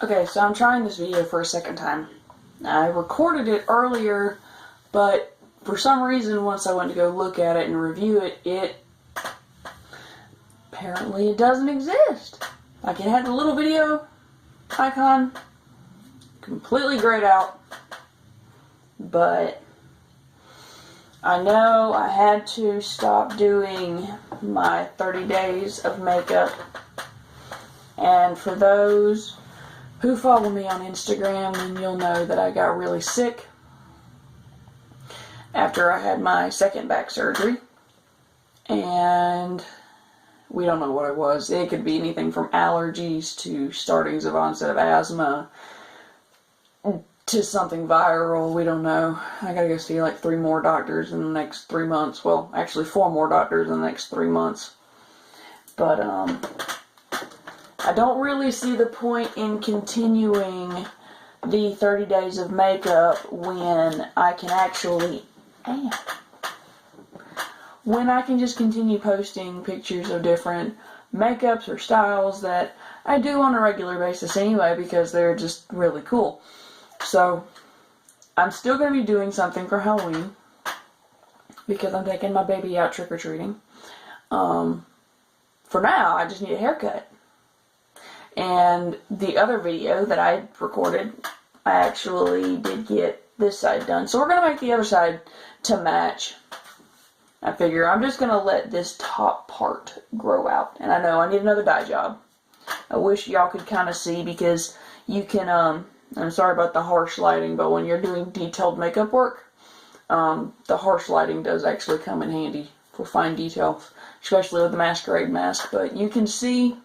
Okay, so I'm trying this video for a second time. I recorded it earlier, but for some reason, once I went to go look at it and review it, apparently it doesn't exist. Like, it had the little video icon completely grayed out, but I know I had to stop doing my 30 days of makeup, and for those who follow me on Instagram, then you'll know that I got really sick after I had my second back surgery, and we don't know what it was. It could be anything from allergies to startings of onset of asthma to something viral. We don't know. I gotta go see like 3 more doctors in the next 3 months. Well, actually 4 more doctors in the next 3 months. But I don't really see the point in continuing the 30 days of makeup when I can actually, when I can just continue posting pictures of different makeups or styles that I do on a regular basis anyway, because they're just really cool. So I'm still going to be doing something for Halloween because I'm taking my baby out trick-or-treating. For now, I just need a haircut. And the other video that I recorded, I actually did get this side done. So we're going to make the other side to match. I figure I'm just going to let this top part grow out. And I know I need another dye job. I wish y'all could kind of see, because you can, I'm sorry about the harsh lighting, but when you're doing detailed makeup work, the harsh lighting does actually come in handy for fine details, especially with the masquerade mask. But you can see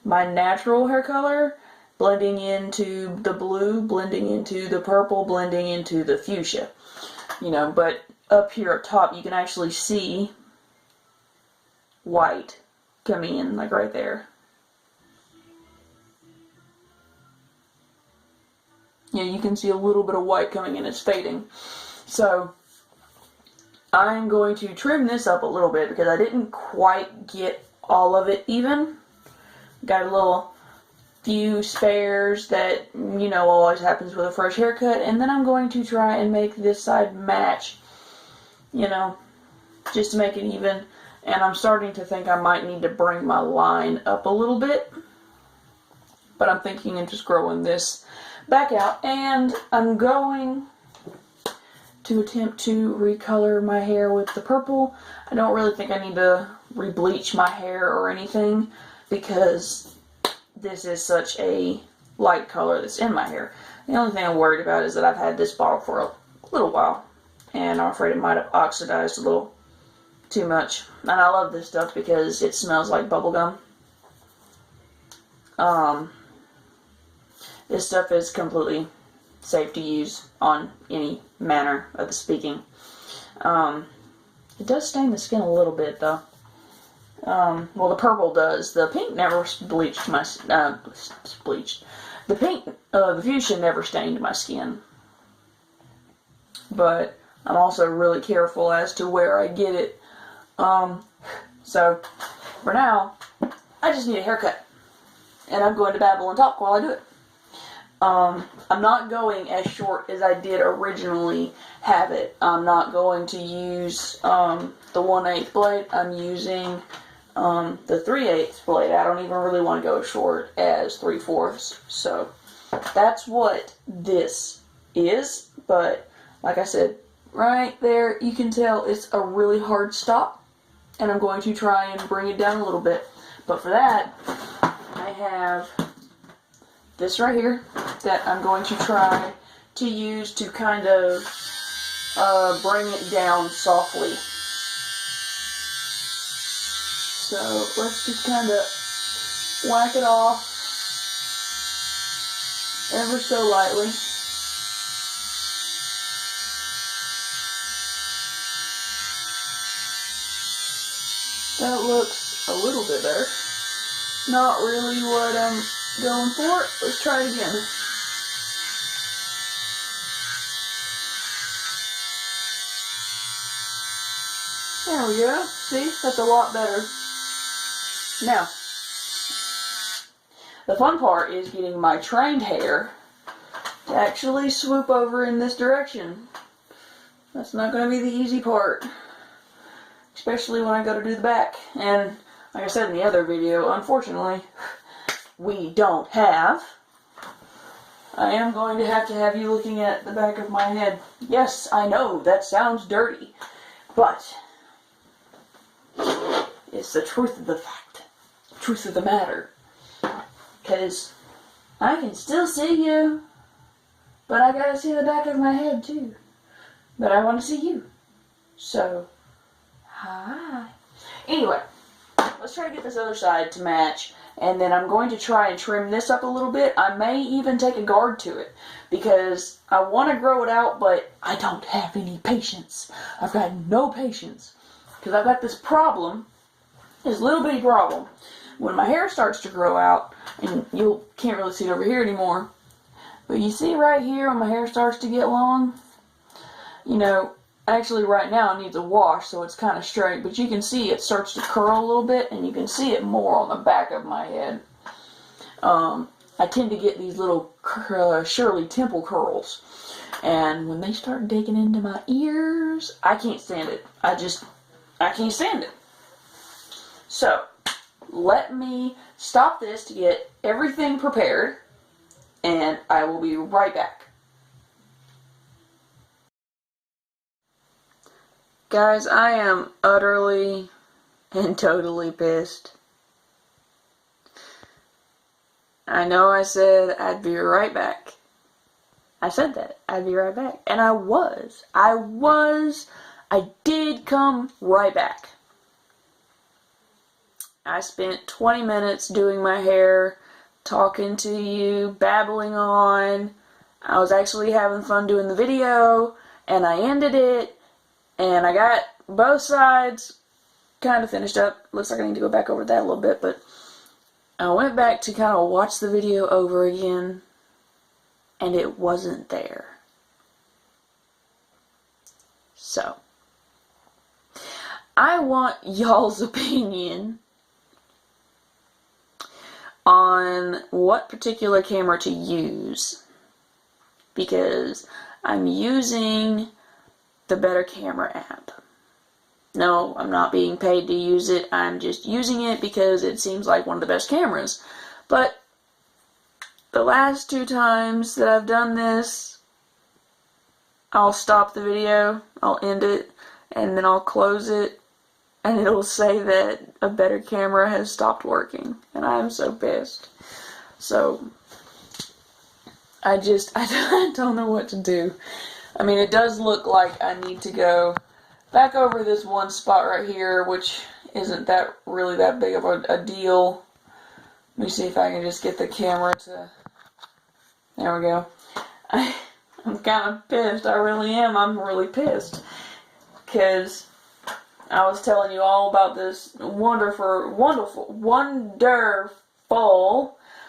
my natural hair color blending into the blue, blending into the purple, blending into the fuchsia. You know, but up here up top, you can actually see white coming in, like right there. Yeah, you can see a little bit of white coming in. It's fading. So I'm going to trim this up a little bit because I didn't quite get all of it even. Got a little few spares that, you know, always happens with a fresh haircut. And then I'm going to try and make this side match, you know, just to make it even. And I'm starting to think I might need to bring my line up a little bit. But I'm thinking of just growing this back out. And I'm going to attempt to recolor my hair with the purple. I don't really think I need to rebleach my hair or anything, because this is such a light color that's in my hair. The only thing I'm worried about is that I've had this bottle for a little while, and I'm afraid it might have oxidized a little too much. And I love this stuff because it smells like bubblegum. This stuff is completely safe to use on any manner of the speaking. It does stain the skin a little bit, though. Well, the purple does. The pink never bleached my the fuchsia never stained my skin. But I'm also really careful as to where I get it. So for now, I just need a haircut, and I'm going to babble and talk while I do it. I'm not going as short as I did originally have it. I'm not going to use the 1/8 blade. I'm using the 3/8 blade. I don't even really want to go as short as 3/4. So that's what this is. But like I said, right there, you can tell it's a really hard stop. And I'm going to try and bring it down a little bit. But for that, I have this right here that I'm going to try to use to kind of bring it down softly. So let's just kind of whack it off ever so lightly. That looks a little bit better. Not really what I'm going for. Let's try it again. There we go. See? That's a lot better. Now, The fun part is getting my trained hair to actually swoop over in this direction. That's not going to be the easy part, especially when I go to do the back. And like I said in the other video, unfortunately, we don't have. I am going to have you looking at the back of my head. Yes, I know, that sounds dirty, but it's the truth of the fact, the truth of the matter. Because I can still see you, but I gotta see the back of my head too. But I want to see you. So, hi. Anyway, let's try to get this other side to match. And then I'm going to try and trim this up a little bit. I may even take a guard to it, because I want to grow it out, but I don't have any patience. I've got no patience, because I've got this problem, this little bitty problem. When my hair starts to grow out, and you can't really see it over here anymore, but you see right here when my hair starts to get long, you know, actually right now it needs a wash, so it's kind of straight, but you can see it starts to curl a little bit, and you can see it more on the back of my head. I tend to get these little Shirley Temple curls, and when they start digging into my ears, I can't stand it. I can't stand it. So, let me stop this to get everything prepared, and I will be right back. Guys, I am utterly and totally pissed. I know I said I'd be right back. I said that. I'd be right back. And I was. I did come right back. I spent 20 minutes doing my hair, talking to you, babbling on. I was actually having fun doing the video, and I ended it. And I got both sides kind of finished up. Looks like I need to go back over that a little bit, but I went back to kind of watch the video over again, and it wasn't there. So, I want y'all's opinion on what particular camera to use, because I'm using the Better Camera app. No, I'm not being paid to use it. I'm just using it because it seems like one of the best cameras. But the last 2 times that I've done this, I'll stop the video, I'll end it, and then I'll close it, and it'll say that a Better Camera has stopped working. And I'm so pissed. So, I don't know what to do. I mean, it does look like I need to go back over this one spot right here, which isn't that really that big of a deal. Let me see if I can just get the camera to... There we go. I'm kind of pissed. I really am. I'm really pissed. Because I was telling you all about this wonderful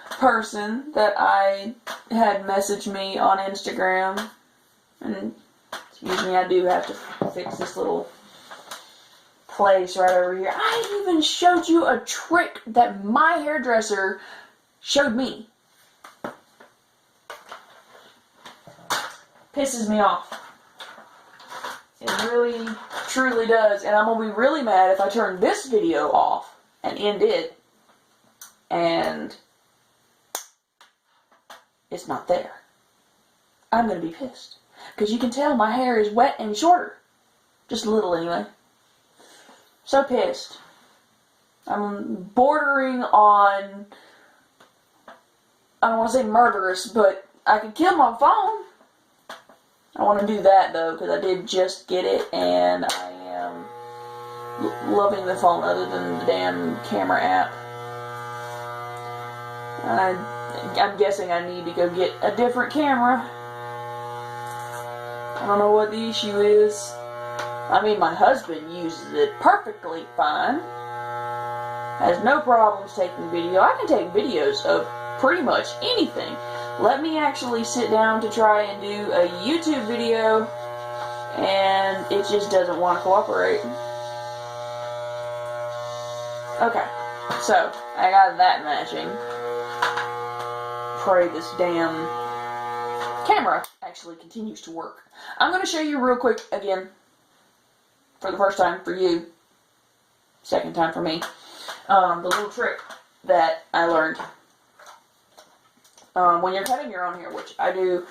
person that I had messaged me on Instagram. And excuse me, I do have to fix this little place right over here. I even showed you a trick that my hairdresser showed me. Pisses me off. It really, truly does. And I'm going to be really mad if I turn this video off and end it, and it's not there. I'm going to be pissed. Because you can tell my hair is wet and shorter. Just a little anyway. So pissed. I'm bordering on, I don't want to say murderous, but I could kill my phone. I want to do that though, because I did just get it, and I am loving the phone other than the damn camera app. I'm guessing I need to go get a different camera. I don't know what the issue is. I mean, my husband uses it perfectly fine. Has no problems taking video. I can take videos of pretty much anything. Let me actually sit down to try and do a YouTube video, and it just doesn't want to cooperate. Okay, so I got that matching. pray this damn camera actually continues to work. I'm going to show you real quick again, for the first time for you, second time for me, the little trick that I learned. When you're cutting your own hair, which I do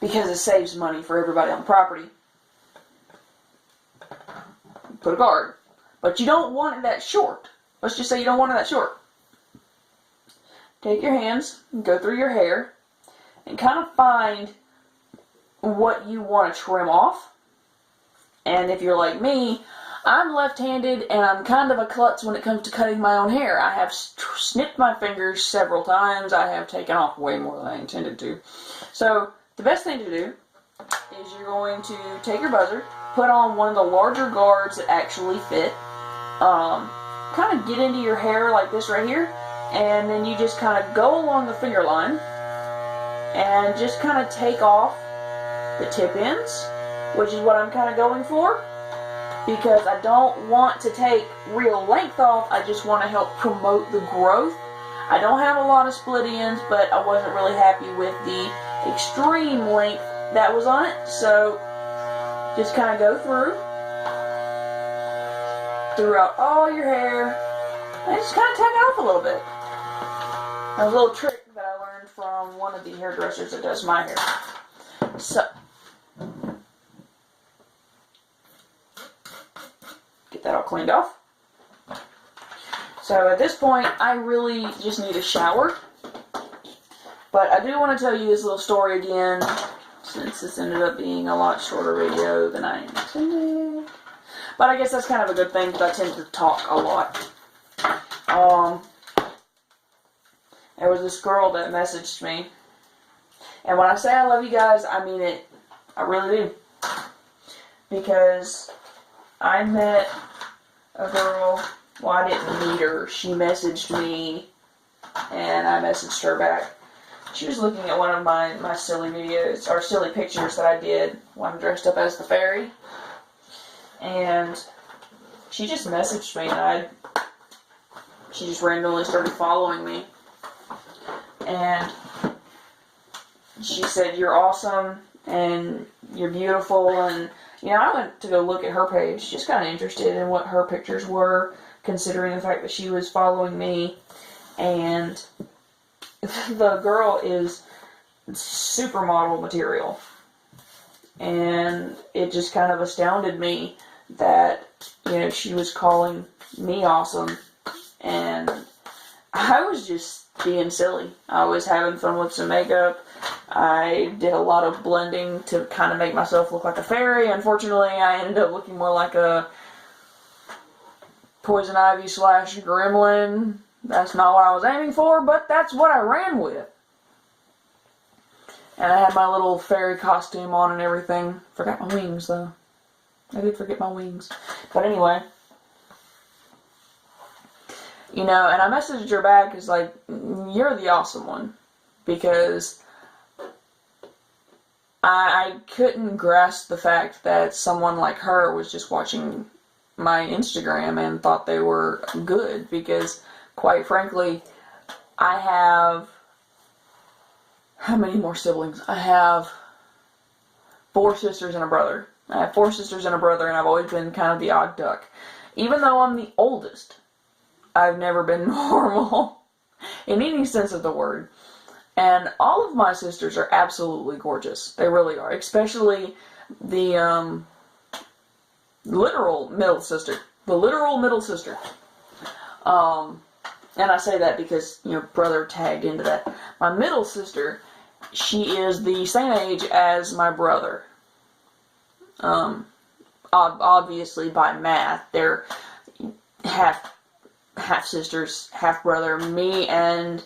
because it saves money for everybody on the property, put a guard. But you don't want it that short. Let's just say you don't want it that short. Take your hands and go through your hair and kind of find what you want to trim off. And if you're like me, I'm left-handed and I'm kind of a klutz when it comes to cutting my own hair. I have snipped my fingers several times. I have taken off way more than I intended to. So the best thing to do is you're going to take your buzzer, put on one of the larger guards that actually fit, kind of get into your hair like this right here, and then you just kind of go along the finger line and just kind of take off the tip ends, which is what I'm kind of going for, because I don't want to take real length off. I just want to help promote the growth. I don't have a lot of split ends, but I wasn't really happy with the extreme length that was on it, so just kind of go throughout all your hair, and just kind of take it off a little bit. A little trick that I learned from one of the hairdressers that does my hair. So, get that all cleaned off. So at this point, I really just need a shower. But I do want to tell you this little story again, since this ended up being a lot shorter video than I intended. But I guess that's kind of a good thing, because I tend to talk a lot. There was this girl that messaged me. And when I say I love you guys, I mean it. I really do. Because I met a girl, well, I didn't meet her. She messaged me, and I messaged her back. She was looking at one of my silly videos, or silly pictures that I did when I'm dressed up as the fairy. And she just messaged me, and she just randomly started following me. And she said, "You're awesome, and you're beautiful," and, you know, I went to go look at her page, just kind of interested in what her pictures were, considering the fact that she was following me, and the girl is supermodel material, and it just kind of astounded me that, you know, she was calling me awesome, and I was just being silly. I was having fun with some makeup. I did a lot of blending to kind of make myself look like a fairy. Unfortunately, I ended up looking more like a poison ivy / gremlin. That's not what I was aiming for, but that's what I ran with. And I had my little fairy costume on and everything. Forgot my wings, though. I did forget my wings. But anyway, you know, and I messaged her back, it's like, "You're the awesome one," because I couldn't grasp the fact that someone like her was just watching my Instagram and thought they were good, because, quite frankly, I have, how many more siblings? I have 4 sisters and a brother. I have 4 sisters and a brother, and I've always been kind of the odd duck. Even though I'm the oldest, I've never been normal in any sense of the word. And all of my sisters are absolutely gorgeous. They really are. Especially the literal middle sister. The literal middle sister. And I say that because, you know, brother tagged into that. My middle sister, she is the same age as my brother. Obviously by math, they're half sisters, half brother. Me, and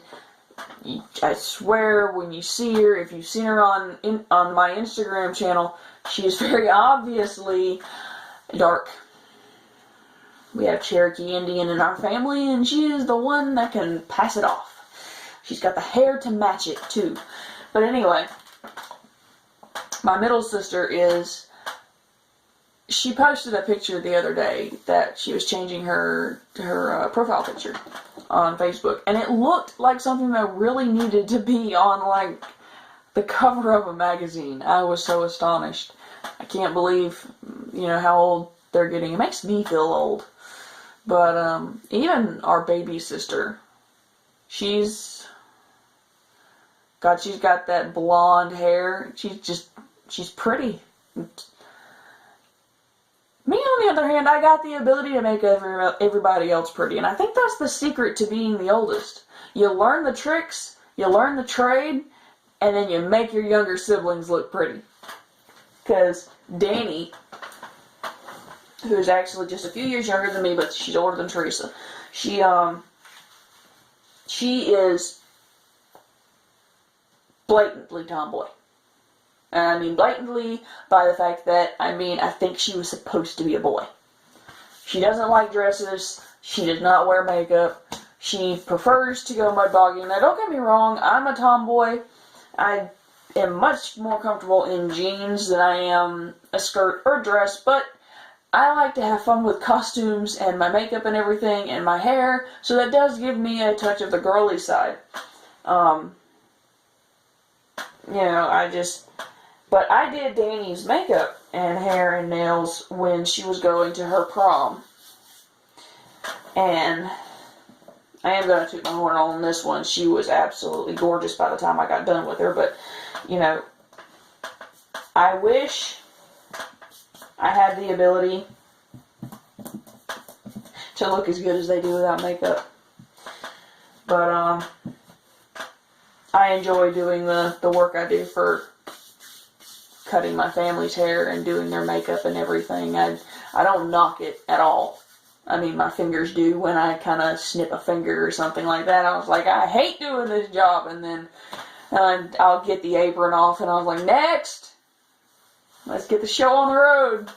I swear, when you see her, if you've seen her on my Instagram channel, she is very obviously dark. We have Cherokee Indian in our family, and she is the one that can pass it off. She's got the hair to match it, too. But anyway, my middle sister is she posted a picture the other day that she was changing her profile picture on Facebook, and it looked like something that really needed to be on like the cover of a magazine. I was so astonished. I can't believe, how old they're getting. It makes me feel old. But even our baby sister, she's got that blonde hair. She's pretty. Me, on the other hand, I got the ability to make everybody else pretty, and I think that's the secret to being the oldest. You learn the tricks, you learn the trade, and then you make your younger siblings look pretty. Because Danny, who's actually just a few years younger than me, but she's older than Teresa, she is blatantly tomboy. And I mean blatantly by the fact that, I think she was supposed to be a boy. She doesn't like dresses. She does not wear makeup. She prefers to go mud bogging. Now, don't get me wrong, I'm a tomboy. I am much more comfortable in jeans than I am a skirt or dress, but I like to have fun with costumes and my makeup and everything and my hair, so that does give me a touch of the girly side. But I did Danny's makeup and hair and nails when she was going to her prom. And I am going to toot my horn on this one. She was absolutely gorgeous by the time I got done with her. But, I wish I had the ability to look as good as they do without makeup. But, I enjoy doing the work I do for cutting my family's hair and doing their makeup and everything. I don't knock it at all. My fingers do when I kind of snip a finger or something like that. I was like, I hate doing this job. And then I'll get the apron off and I was like, next! Let's get the show on the road.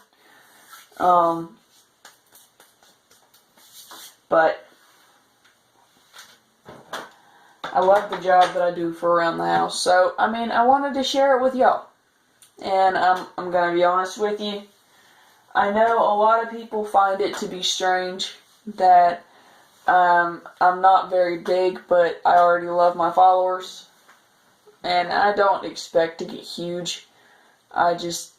But I love the job that I do for around the house. So, I wanted to share it with y'all. And I'm going to be honest with you. I know a lot of people find it to be strange that I'm not very big, but I already love my followers. And I don't expect to get huge. I guess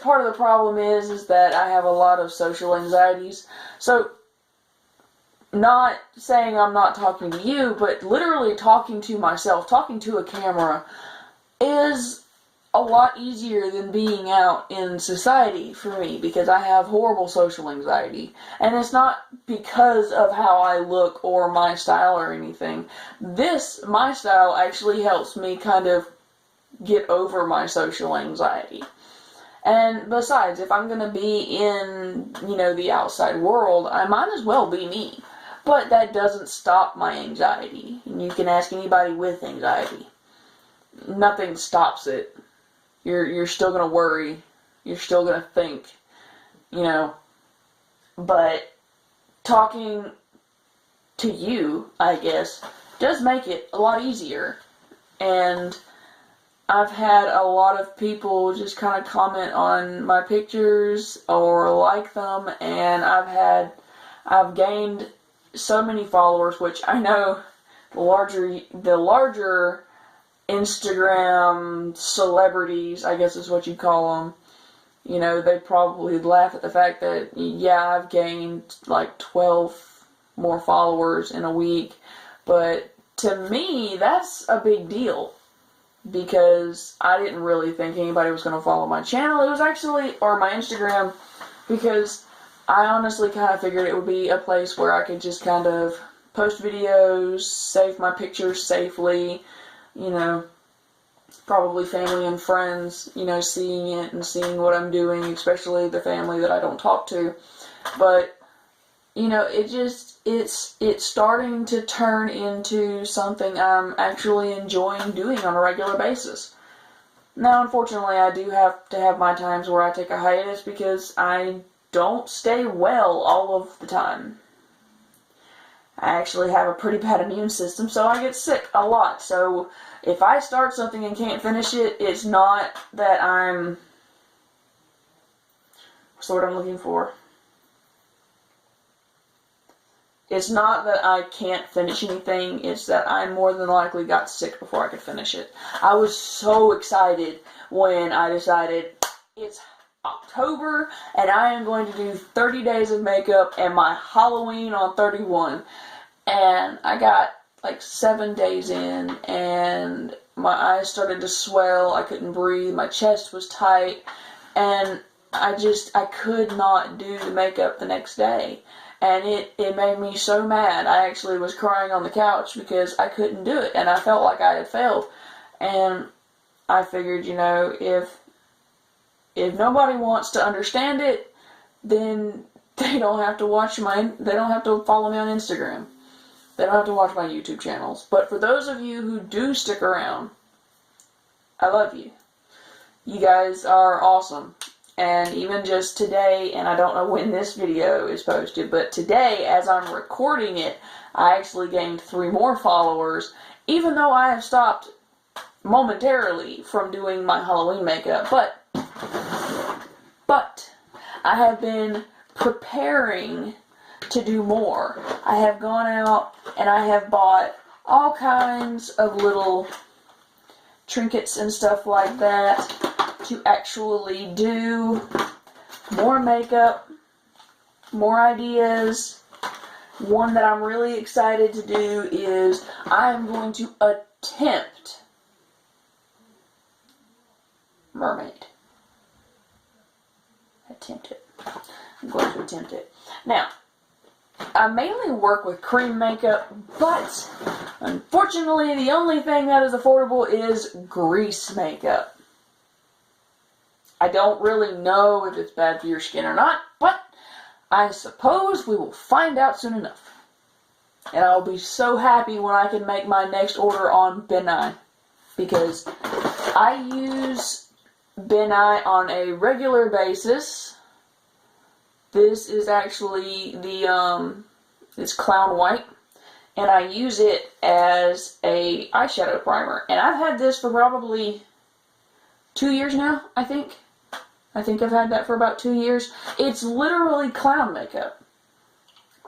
part of the problem is that I have a lot of social anxieties. So, not saying I'm not talking to you, but literally talking to myself, talking to a camera, is a lot easier than being out in society for me, because I have horrible social anxiety. And it's not because of how I look or my style or anything. My style actually helps me kind of get over my social anxiety. And besides, if I'm going to be in, the outside world, I might as well be me. But that doesn't stop my anxiety. And you can ask anybody with anxiety. Nothing stops it. You're still going to worry. You're still going to think. But talking to you, I guess, does make it a lot easier. And I've had a lot of people just kind of comment on my pictures or like them, and I've gained so many followers, which I know the larger Instagram celebrities, I guess is what you call them, they probably laugh at the fact that, yeah, I've gained like 12 more followers in a week, but to me, that's a big deal, because I didn't really think anybody was going to follow my channel. It was actually, or my Instagram, because I honestly kind of figured it would be a place where I could just kind of post videos, save my pictures safely, probably family and friends, seeing it and seeing what I'm doing, especially the family that I don't talk to. But, it's starting to turn into something I'm actually enjoying doing on a regular basis. Now, unfortunately, I do have to have my times where I take a hiatus because I don't stay well all of the time. I actually have a pretty bad immune system, so I get sick a lot. So if I start something and can't finish it, it's not that I'm... What's the word I'm looking for? It's not that I can't finish anything, it's that I more than likely got sick before I could finish it. I was so excited when I decided it's October and I am going to do 30 days of makeup and my Halloween on 31. And I got like 7 days in and my eyes started to swell, I couldn't breathe, my chest was tight, and I could not do the makeup the next day. And it made me so mad. I actually was crying on the couch because I couldn't do it and I felt like I had failed. And I figured, you know, if nobody wants to understand it, then they don't have to follow me on Instagram. They don't have to watch my YouTube channels. But for those of you who do stick around, I love you. You guys are awesome. And even just today, and I don't know when this video is posted, but today, as I'm recording it, I actually gained 3 more followers, even though I have stopped momentarily from doing my Halloween makeup. But I have been preparing to do more. I have gone out and I have bought all kinds of little trinkets and stuff like that to actually do more makeup, more ideas. One that I'm really excited to do is I'm going to attempt mermaid. Attempt it. I'm going to attempt it. Now, I mainly work with cream makeup, but unfortunately the only thing that is affordable is grease makeup. I don't really know if it's bad for your skin or not, but I suppose we will find out soon enough. And I'll be so happy when I can make my next order on Ben-Nye, because I use Ben-Nye on a regular basis. This is actually it's Clown White, and I use it as a eyeshadow primer. And I've had this for probably 2 years now, I think. I think I've had that for about 2 years. It's literally clown makeup,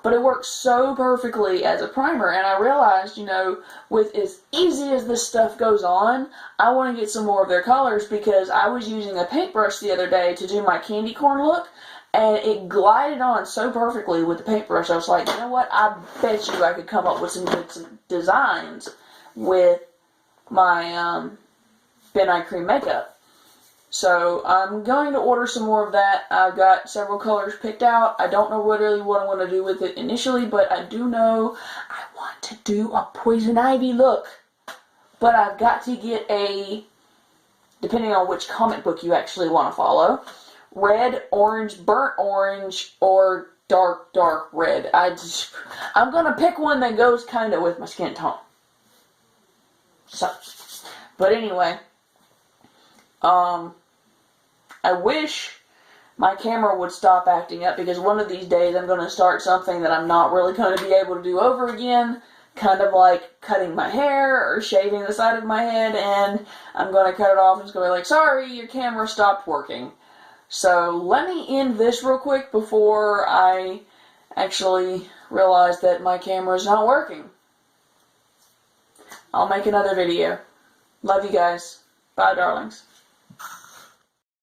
but it works so perfectly as a primer. And I realized, you know, with as easy as this stuff goes on, I want to get some more of their colors, because I was using a paintbrush the other day to do my candy corn look, and it glided on so perfectly with the paintbrush. I was like, you know what, I bet you I could come up with some good designs with my Ben-Nye cream makeup. So I'm going to order some more of that. I've got several colors picked out. I don't know really what I'm going to do with it initially, but I do know I want to do a Poison Ivy look. But I've got to get a, depending on which comic book you actually want to follow, red, orange, burnt orange, or dark red. I'm going to pick one that goes kind of with my skin tone. So, but anyway, I wish my camera would stop acting up, because one of these days I'm going to start something that I'm not really going to be able to do over again, kind of like cutting my hair or shaving the side of my head, and I'm going to cut it off and it's going to be like, sorry, your camera stopped working. So let me end this real quick before I actually realize that my camera is not working. I'll make another video. Love you guys. Bye, darlings.